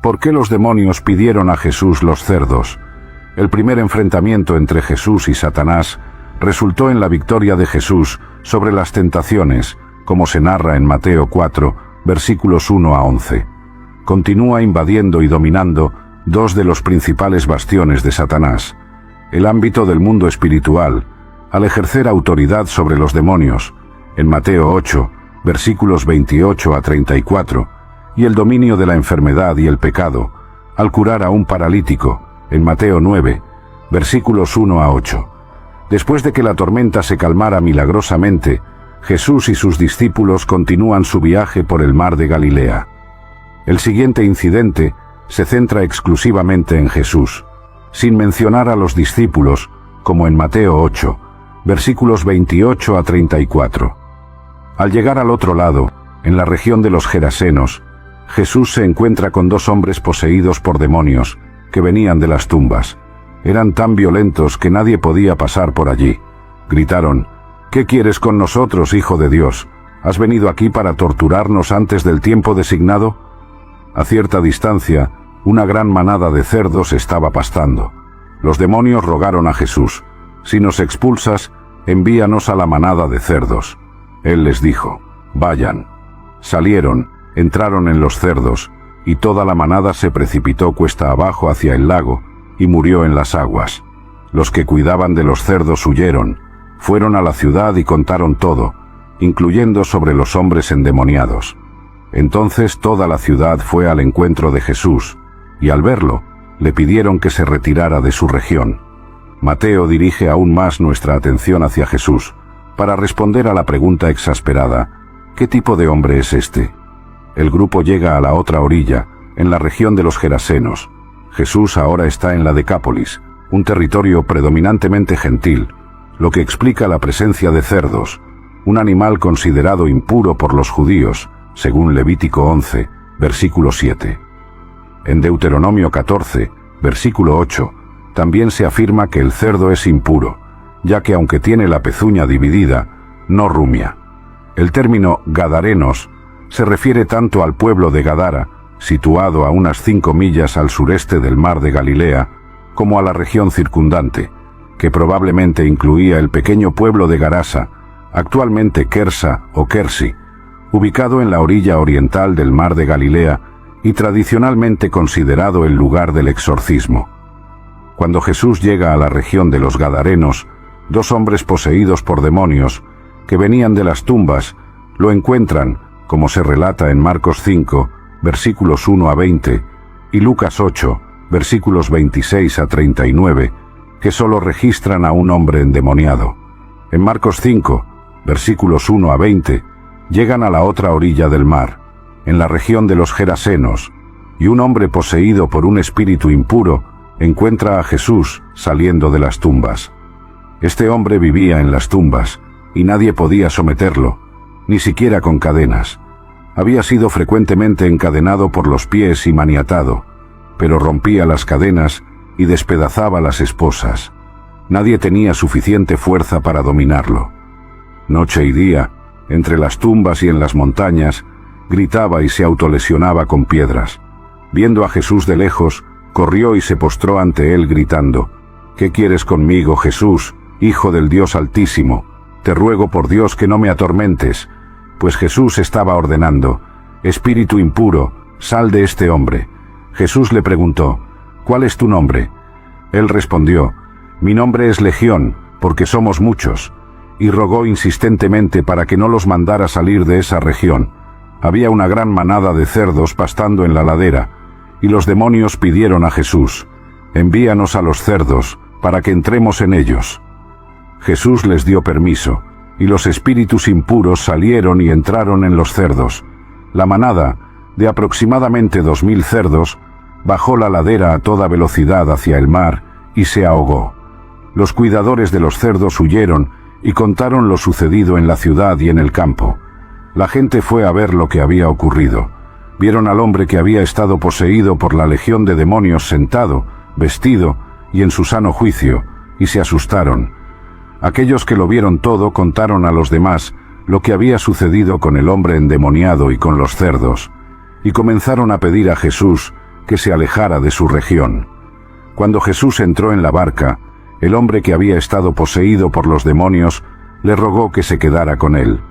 ¿Por qué los demonios pidieron a Jesús los cerdos? El primer enfrentamiento entre Jesús y Satanás resultó en la victoria de Jesús sobre las tentaciones, como se narra en Mateo 4, versículos 1 a 11. Continúa invadiendo y dominando dos de los principales bastiones de Satanás: el ámbito del mundo espiritual, al ejercer autoridad sobre los demonios, en Mateo 8, versículos 28 a 34, y el dominio de la enfermedad y el pecado, al curar a un paralítico, en Mateo 9, versículos 1 a 8. Después de que la tormenta se calmara milagrosamente, Jesús y sus discípulos continúan su viaje por el mar de Galilea. El siguiente incidente se centra exclusivamente en Jesús, sin mencionar a los discípulos, como en Mateo 8, versículos 28 a 34. Al llegar al otro lado, en la región de los Gerasenos, Jesús se encuentra con dos hombres poseídos por demonios, que venían de las tumbas. Eran tan violentos que nadie podía pasar por allí. Gritaron: «¿Qué quieres con nosotros, Hijo de Dios? ¿Has venido aquí para torturarnos antes del tiempo designado?». A cierta distancia, una gran manada de cerdos estaba pastando. Los demonios rogaron a Jesús: «Si nos expulsas, envíanos a la manada de cerdos». Él les dijo: «Vayan». Salieron, entraron en los cerdos, y toda la manada se precipitó cuesta abajo hacia el lago, y murió en las aguas. Los que cuidaban de los cerdos huyeron, fueron a la ciudad y contaron todo, incluyendo sobre los hombres endemoniados. Entonces toda la ciudad fue al encuentro de Jesús, y al verlo, le pidieron que se retirara de su región. Mateo dirige aún más nuestra atención hacia Jesús, para responder a la pregunta exasperada: ¿qué tipo de hombre es este? El grupo llega a la otra orilla, en la región de los Gerasenos. Jesús ahora está en la Decápolis, un territorio predominantemente gentil, lo que explica la presencia de cerdos, un animal considerado impuro por los judíos, según Levítico 11, versículo 7. En Deuteronomio 14, versículo 8, también se afirma que el cerdo es impuro, ya que aunque tiene la pezuña dividida, no rumia. El término gadarenos se refiere tanto al pueblo de Gadara, situado a unas 5 millas al sureste del mar de Galilea, como a la región circundante, que probablemente incluía el pequeño pueblo de Garasa, actualmente Kersa o Kersi, ubicado en la orilla oriental del mar de Galilea y tradicionalmente considerado el lugar del exorcismo. Cuando Jesús llega a la región de los Gadarenos, dos hombres poseídos por demonios, que venían de las tumbas, lo encuentran, como se relata en Marcos 5, versículos 1 a 20, y Lucas 8, versículos 26 a 39, que solo registran a un hombre endemoniado. En Marcos 5, versículos 1 a 20, llegan a la otra orilla del mar, en la región de los Gerasenos, y un hombre poseído por un espíritu impuro encuentra a Jesús saliendo de las tumbas. Este hombre vivía en las tumbas, y nadie podía someterlo, ni siquiera con cadenas. Había sido frecuentemente encadenado por los pies y maniatado, pero rompía las cadenas y despedazaba las esposas. Nadie tenía suficiente fuerza para dominarlo. Noche y día, entre las tumbas y en las montañas, gritaba y se autolesionaba con piedras. Viendo a Jesús de lejos, corrió y se postró ante él gritando: «¿Qué quieres conmigo, Jesús, Hijo del Dios Altísimo? Te ruego por Dios que no me atormentes». Pues Jesús estaba ordenando: «Espíritu impuro, sal de este hombre». Jesús le preguntó: «¿Cuál es tu nombre?». Él respondió: «Mi nombre es Legión, porque somos muchos», y rogó insistentemente para que no los mandara salir de esa región. Había una gran manada de cerdos pastando en la ladera, y los demonios pidieron a Jesús: «Envíanos a los cerdos, para que entremos en ellos». Jesús les dio permiso, y los espíritus impuros salieron y entraron en los cerdos. La manada, de aproximadamente 2000 cerdos, bajó la ladera a toda velocidad hacia el mar y se ahogó. Los cuidadores de los cerdos huyeron y contaron lo sucedido en la ciudad y en el campo. La gente fue a ver lo que había ocurrido. Vieron al hombre que había estado poseído por la legión de demonios sentado, vestido y en su sano juicio, y se asustaron. Aquellos que lo vieron todo contaron a los demás lo que había sucedido con el hombre endemoniado y con los cerdos, y comenzaron a pedir a Jesús que se alejara de su región. Cuando Jesús entró en la barca, el hombre que había estado poseído por los demonios le rogó que se quedara con él.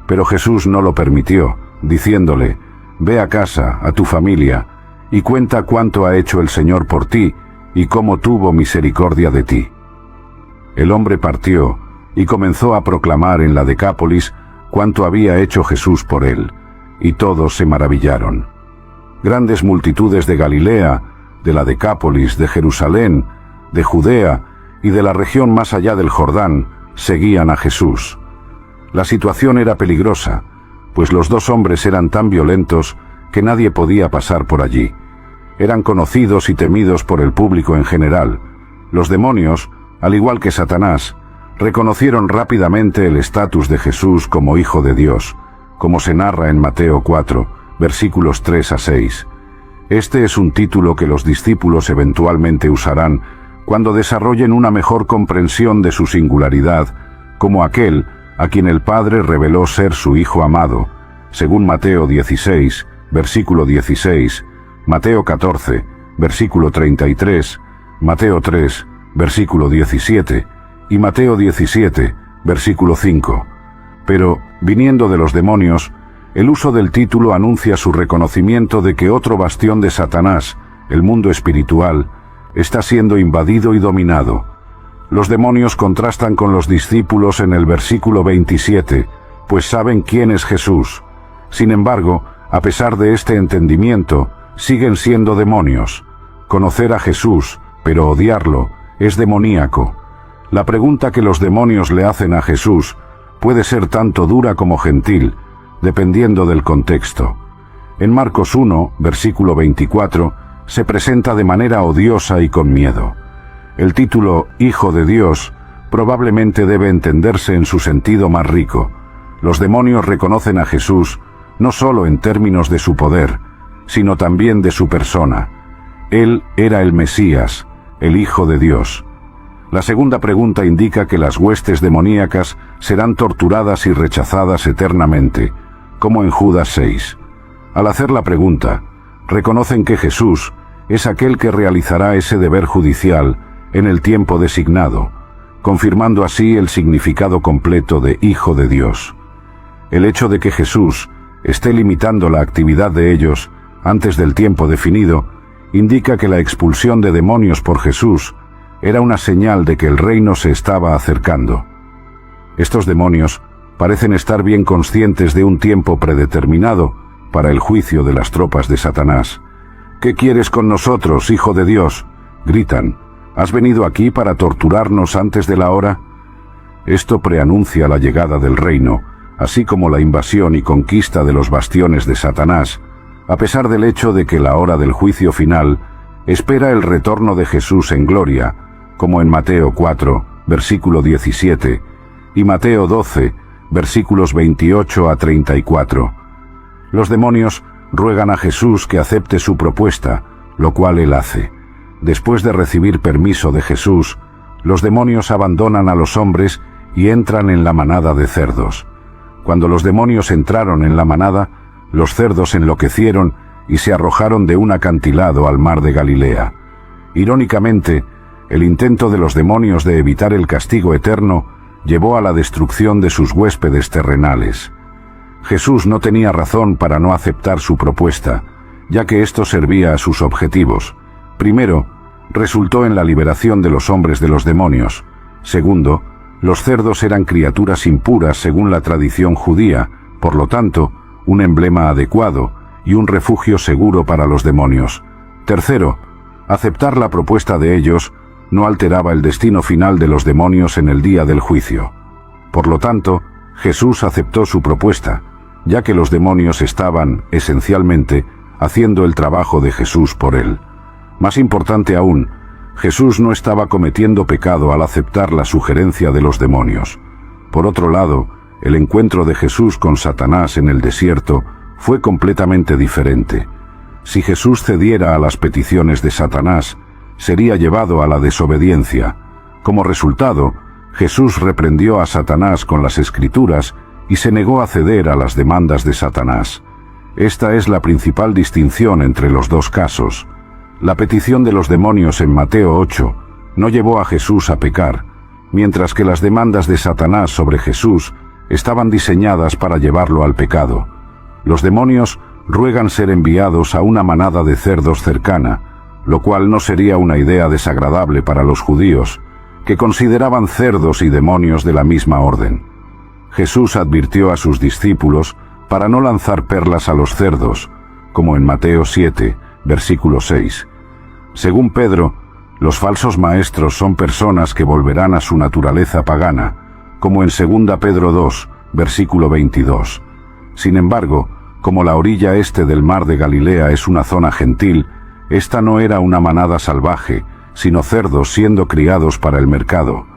Pero Jesús no lo permitió, diciéndole: «Ve a casa, a tu familia, y cuenta cuánto ha hecho el Señor por ti y cómo tuvo misericordia de ti». El hombre partió y comenzó a proclamar en la Decápolis cuánto había hecho Jesús por él, y todos se maravillaron. Grandes multitudes de Galilea, de la Decápolis, de Jerusalén, de Judea y de la región más allá del Jordán seguían a Jesús. La situación era peligrosa, pues los dos hombres eran tan violentos que nadie podía pasar por allí. Eran conocidos y temidos por el público en general. Los demonios, al igual que Satanás, reconocieron rápidamente el estatus de Jesús como Hijo de Dios, como se narra en Mateo 4, versículos 3 a 6. Este es un título que los discípulos eventualmente usarán cuando desarrollen una mejor comprensión de su singularidad, como aquel a quien el Padre reveló ser su Hijo amado, según Mateo 16, versículo 16, Mateo 14, versículo 33, Mateo 3, versículo 17, y Mateo 17, versículo 5. Pero, viniendo de los demonios, el uso del título anuncia su reconocimiento de que otro bastión de Satanás, el mundo espiritual, está siendo invadido y dominado. Los demonios contrastan con los discípulos en el versículo 27, pues saben quién es Jesús. Sin embargo, a pesar de este entendimiento, siguen siendo demonios. Conocer a Jesús, pero odiarlo, es demoníaco. La pregunta que los demonios le hacen a Jesús puede ser tanto dura como gentil, dependiendo del contexto. En Marcos 1, versículo 24, se presenta de manera odiosa y con miedo. El título Hijo de Dios probablemente debe entenderse en su sentido más rico. Los demonios reconocen a Jesús no solo en términos de su poder, sino también de su persona. Él era el Mesías, el Hijo de Dios. La segunda pregunta indica que las huestes demoníacas serán torturadas y rechazadas eternamente, como en Judas 6. Al hacer la pregunta, reconocen que Jesús es aquel que realizará ese deber judicial en el tiempo designado, confirmando así el significado completo de Hijo de Dios. El hecho de que Jesús esté limitando la actividad de ellos antes del tiempo definido indica que la expulsión de demonios por Jesús era una señal de que el reino se estaba acercando. Estos demonios parecen estar bien conscientes de un tiempo predeterminado para el juicio de las tropas de Satanás. «¿Qué quieres con nosotros, Hijo de Dios?», gritan. «¿Has venido aquí para torturarnos antes de la hora?». Esto preanuncia la llegada del reino, así como la invasión y conquista de los bastiones de Satanás, a pesar del hecho de que la hora del juicio final espera el retorno de Jesús en gloria, como en Mateo 4, versículo 17, y Mateo 12, versículos 28 a 34. Los demonios ruegan a Jesús que acepte su propuesta, lo cual él hace. Después de recibir permiso de Jesús, los demonios abandonan a los hombres y entran en la manada de cerdos. Cuando los demonios entraron en la manada, los cerdos enloquecieron y se arrojaron de un acantilado al mar de Galilea. Irónicamente, el intento de los demonios de evitar el castigo eterno llevó a la destrucción de sus huéspedes terrenales. Jesús no tenía razón para no aceptar su propuesta, ya que esto servía a sus objetivos. Primero, resultó en la liberación de los hombres de los demonios. Segundo, los cerdos eran criaturas impuras según la tradición judía, por lo tanto, un emblema adecuado y un refugio seguro para los demonios. Tercero, aceptar la propuesta de ellos no alteraba el destino final de los demonios en el día del juicio. Por lo tanto, Jesús aceptó su propuesta, ya que los demonios estaban, esencialmente, haciendo el trabajo de Jesús por él. Más importante aún, Jesús no estaba cometiendo pecado al aceptar la sugerencia de los demonios. Por otro lado, el encuentro de Jesús con Satanás en el desierto fue completamente diferente. Si Jesús cediera a las peticiones de Satanás, sería llevado a la desobediencia. Como resultado, Jesús reprendió a Satanás con las Escrituras y se negó a ceder a las demandas de Satanás. Esta es la principal distinción entre los dos casos. La petición de los demonios en Mateo 8 no llevó a Jesús a pecar, mientras que las demandas de Satanás sobre Jesús estaban diseñadas para llevarlo al pecado. Los demonios ruegan ser enviados a una manada de cerdos cercana, lo cual no sería una idea desagradable para los judíos, que consideraban cerdos y demonios de la misma orden. Jesús advirtió a sus discípulos para no lanzar perlas a los cerdos, como en Mateo 7, versículo 6. Según Pedro, los falsos maestros son personas que volverán a su naturaleza pagana, como en 2 Pedro 2, versículo 22. Sin embargo, como la orilla este del mar de Galilea es una zona gentil, esta no era una manada salvaje, sino cerdos siendo criados para el mercado.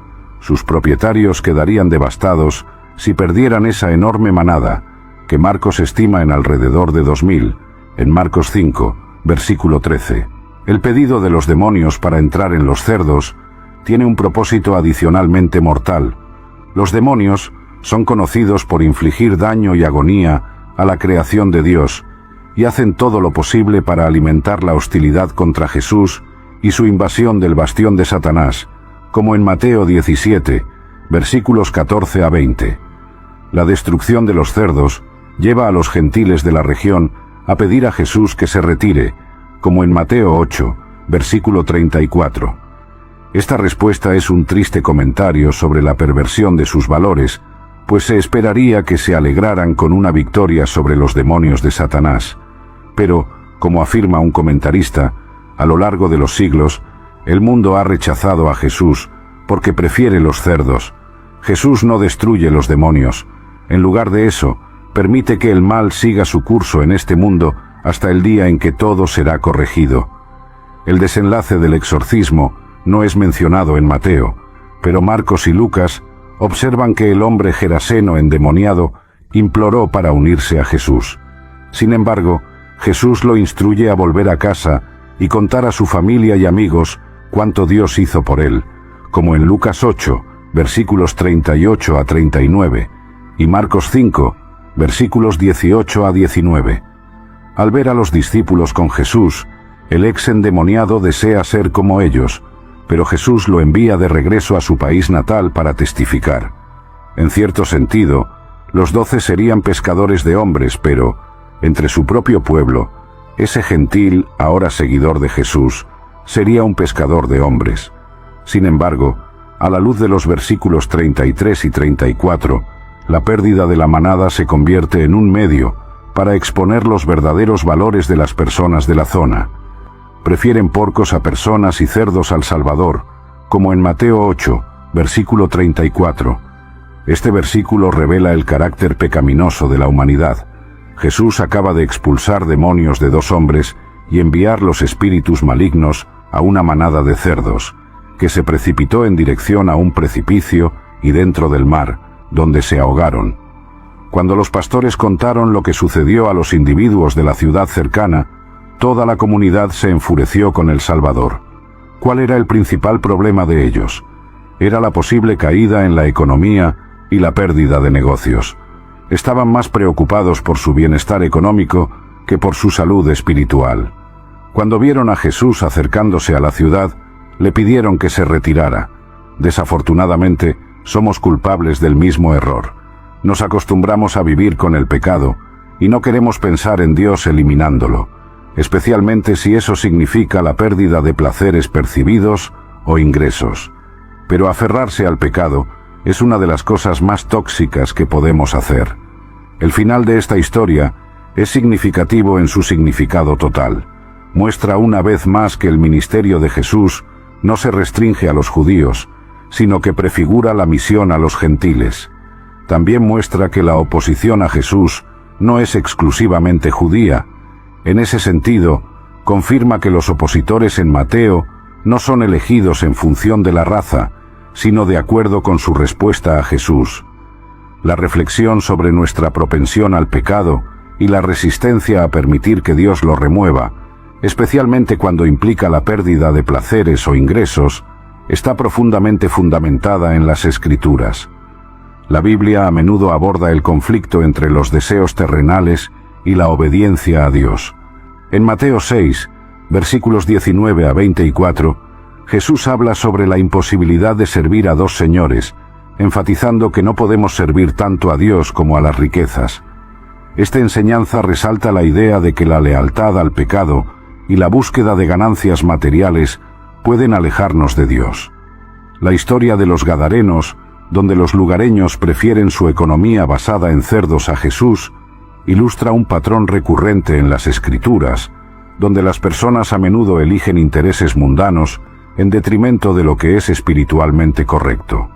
Sus propietarios quedarían devastados si perdieran esa enorme manada, que Marcos estima en alrededor de 2000, en Marcos 5, versículo 13. El pedido de los demonios para entrar en los cerdos tiene un propósito adicionalmente mortal. Los demonios son conocidos por infligir daño y agonía a la creación de Dios, y hacen todo lo posible para alimentar la hostilidad contra Jesús y su invasión del bastión de Satanás, como en Mateo 17, versículos 14 a 20. La destrucción de los cerdos lleva a los gentiles de la región a pedir a Jesús que se retire, como en Mateo 8, versículo 34. Esta respuesta es un triste comentario sobre la perversión de sus valores, pues se esperaría que se alegraran con una victoria sobre los demonios de Satanás. Pero, como afirma un comentarista, a lo largo de los siglos, el mundo ha rechazado a Jesús porque prefiere los cerdos. Jesús no destruye los demonios. En lugar de eso, permite que el mal siga su curso en este mundo hasta el día en que todo será corregido. El desenlace del exorcismo no es mencionado en Mateo, pero Marcos y Lucas observan que el hombre geraseno endemoniado imploró para unirse a Jesús. Sin embargo, Jesús lo instruye a volver a casa y contar a su familia y amigos cuánto Dios hizo por él, como en Lucas 8, versículos 38 a 39, y Marcos 5, versículos 18 a 19. Al ver a los discípulos con Jesús, el ex endemoniado desea ser como ellos, pero Jesús lo envía de regreso a su país natal para testificar. En cierto sentido, los 12 serían pescadores de hombres, pero, entre su propio pueblo, ese gentil, ahora seguidor de Jesús, sería un pescador de hombres. Sin embargo, a la luz de los versículos 33 y 34, la pérdida de la manada se convierte en un medio para exponer los verdaderos valores de las personas de la zona. Prefieren porcos a personas y cerdos al Salvador, como en Mateo 8, versículo 34. Este versículo revela el carácter pecaminoso de la humanidad. Jesús acaba de expulsar demonios de 2 hombres y enviar los espíritus malignos a una manada de cerdos, que se precipitó en dirección a un precipicio y dentro del mar, donde se ahogaron. Cuando los pastores contaron lo que sucedió a los individuos de la ciudad cercana, toda la comunidad se enfureció con el Salvador. ¿Cuál era el principal problema de ellos? Era la posible caída en la economía y la pérdida de negocios. Estaban más preocupados por su bienestar económico que por su salud espiritual. Cuando vieron a Jesús acercándose a la ciudad, le pidieron que se retirara. Desafortunadamente, somos culpables del mismo error. Nos acostumbramos a vivir con el pecado y no queremos pensar en Dios eliminándolo, especialmente si eso significa la pérdida de placeres percibidos o ingresos. Pero aferrarse al pecado es una de las cosas más tóxicas que podemos hacer. El final de esta historia es significativo en su significado total. Muestra una vez más que el ministerio de Jesús no se restringe a los judíos, sino que prefigura la misión a los gentiles. También muestra que la oposición a Jesús no es exclusivamente judía. En ese sentido, confirma que los opositores en Mateo no son elegidos en función de la raza, sino de acuerdo con su respuesta a Jesús. La reflexión sobre nuestra propensión al pecado y la resistencia a permitir que Dios lo remueva, especialmente cuando implica la pérdida de placeres o ingresos, está profundamente fundamentada en las Escrituras. La Biblia a menudo aborda el conflicto entre los deseos terrenales y la obediencia a Dios. En Mateo 6, versículos 19 a 24, Jesús habla sobre la imposibilidad de servir a dos señores, enfatizando que no podemos servir tanto a Dios como a las riquezas. Esta enseñanza resalta la idea de que la lealtad al pecado y la búsqueda de ganancias materiales pueden alejarnos de Dios. La historia de los Gadarenos, donde los lugareños prefieren su economía basada en cerdos a Jesús, ilustra un patrón recurrente en las Escrituras, donde las personas a menudo eligen intereses mundanos en detrimento de lo que es espiritualmente correcto.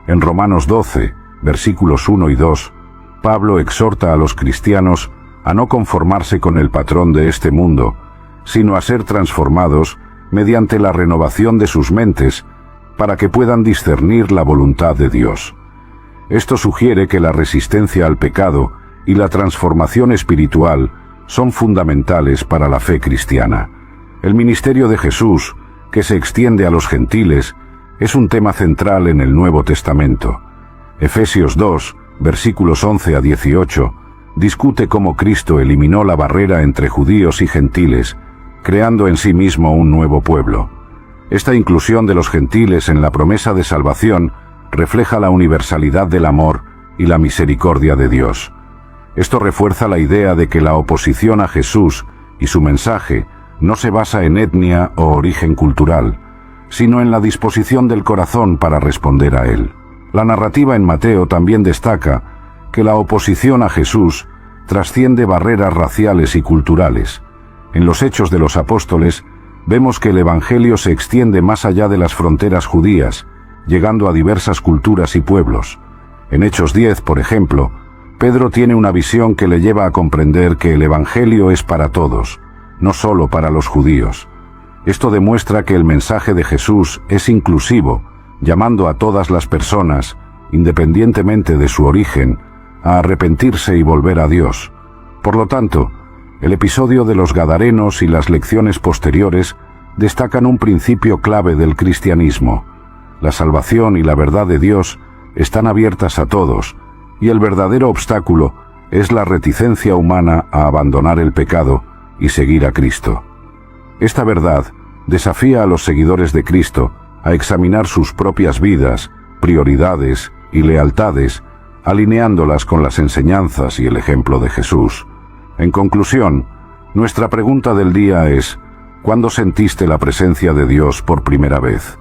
En Romanos 12, versículos 1 y 2, Pablo exhorta a los cristianos a no conformarse con el patrón de este mundo, sino a ser transformados mediante la renovación de sus mentes para que puedan discernir la voluntad de Dios. Esto sugiere que la resistencia al pecado y la transformación espiritual son fundamentales para la fe cristiana. El ministerio de Jesús, que se extiende a los gentiles, es un tema central en el Nuevo Testamento. Efesios 2, versículos 11 a 18, discute cómo Cristo eliminó la barrera entre judíos y gentiles, creando en sí mismo un nuevo pueblo. Esta inclusión de los gentiles en la promesa de salvación refleja la universalidad del amor y la misericordia de Dios. Esto refuerza la idea de que la oposición a Jesús y su mensaje no se basa en etnia o origen cultural, sino en la disposición del corazón para responder a él. La narrativa en Mateo también destaca que la oposición a Jesús trasciende barreras raciales y culturales. En los Hechos de los Apóstoles vemos que el Evangelio se extiende más allá de las fronteras judías, llegando a diversas culturas y pueblos. En Hechos 10, por ejemplo, Pedro tiene una visión que le lleva a comprender que el Evangelio es para todos, no solo para los judíos. Esto demuestra que el mensaje de Jesús es inclusivo, llamando a todas las personas, independientemente de su origen, a arrepentirse y volver a Dios. Por lo tanto, el episodio de los Gadarenos y las lecciones posteriores destacan un principio clave del cristianismo. La salvación y la verdad de Dios están abiertas a todos, y el verdadero obstáculo es la reticencia humana a abandonar el pecado y seguir a Cristo. Esta verdad desafía a los seguidores de Cristo a examinar sus propias vidas, prioridades y lealtades, alineándolas con las enseñanzas y el ejemplo de Jesús. En conclusión, nuestra pregunta del día es: ¿cuándo sentiste la presencia de Dios por primera vez?